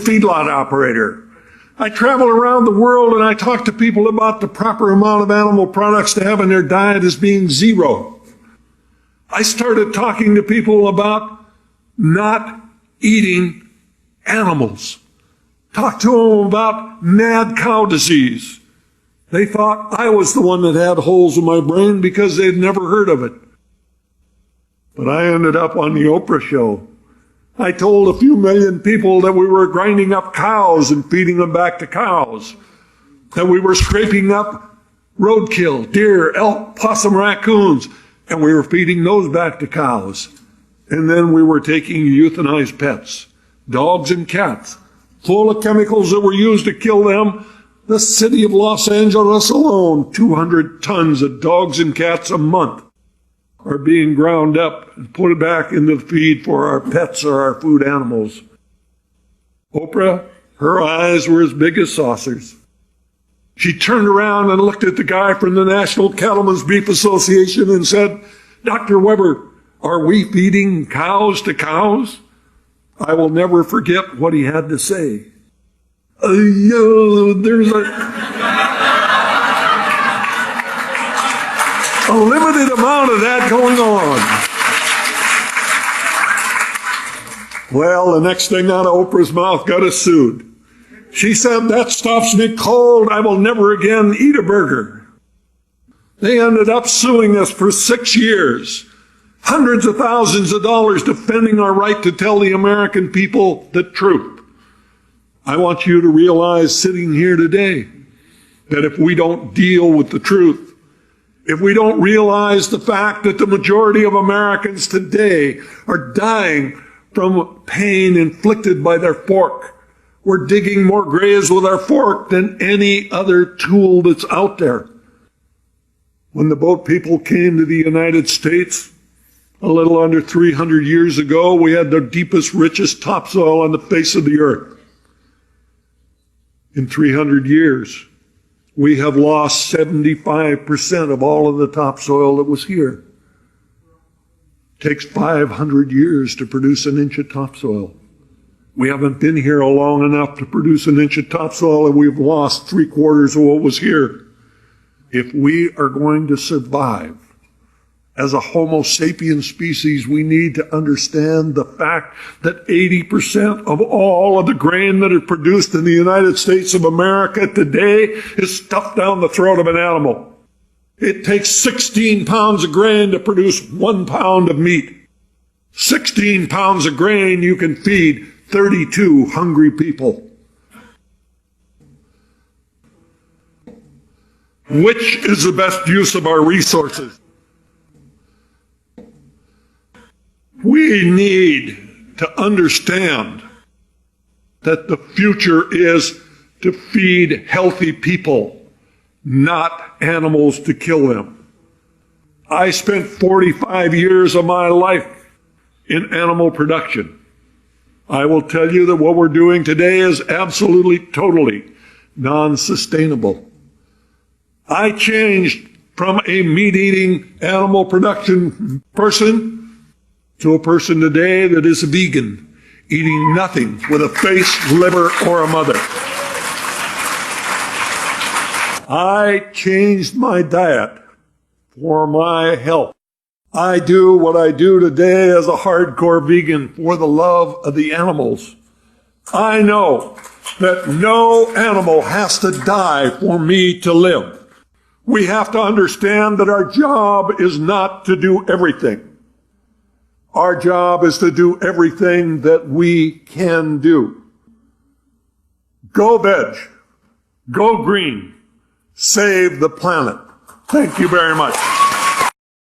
feedlot operator. I travel around the world and I talk to people about the proper amount of animal products to have in their diet as being zero. I started talking to people about not eating animals. Talked to them about mad cow disease. They thought I was the one that had holes in my brain because they'd never heard of it. But I ended up on the Oprah show. I told a few million people that we were grinding up cows and feeding them back to cows, that we were scraping up roadkill, deer, elk, possum, raccoons, and we were feeding those back to cows. And then we were taking euthanized pets, dogs and cats, full of chemicals that were used to kill them. The city of Los Angeles alone, 200 tons of dogs and cats a month are being ground up and put back into the feed for our pets or our food animals. Oprah, her eyes were as big as saucers. She turned around and looked at the guy from the National Cattlemen's Beef Association and said, "Dr. Weber, are we feeding cows to cows?" I will never forget what he had to say. There's a limited amount of that going on. Well, the next thing out of Oprah's mouth got us sued. She said, "That stops me cold. I will never again eat a burger." They ended up suing us for 6 years. Hundreds of thousands of dollars defending our right to tell the American people the truth. I want you to realize sitting here today that if we don't deal with the truth, if we don't realize the fact that the majority of Americans today are dying from pain inflicted by their fork, we're digging more graves with our fork than any other tool that's out there. When the boat people came to the United States, a little under 300 years ago, we had the deepest, richest topsoil on the face of the earth. In 300 years, we have lost 75% of all of the topsoil that was here. It takes 500 years to produce an inch of topsoil. We haven't been here long enough to produce an inch of topsoil, and we've lost 3/4 of what was here. If we are going to survive as a Homo sapiens species, we need to understand the fact that 80% of all of the grain that is produced in the United States of America today is stuffed down the throat of an animal. It takes 16 pounds of grain to produce 1 pound of meat. 16 pounds of grain, you can feed 32 hungry people. Which is the best use of our resources? We need to understand that the future is to feed healthy people, not animals to kill them. I spent 45 years of my life in animal production. I will tell you that what we're doing today is absolutely, totally non-sustainable. I changed from a meat-eating animal production person to a person today that is a vegan, eating nothing with a face, liver, or a mother. I changed my diet for my health. I do what I do today as a hardcore vegan for the love of the animals. I know that no animal has to die for me to live. We have to understand that our job is not to do everything. Our job is to do everything that we can do. Go veg. Go green. Save the planet. Thank you very much.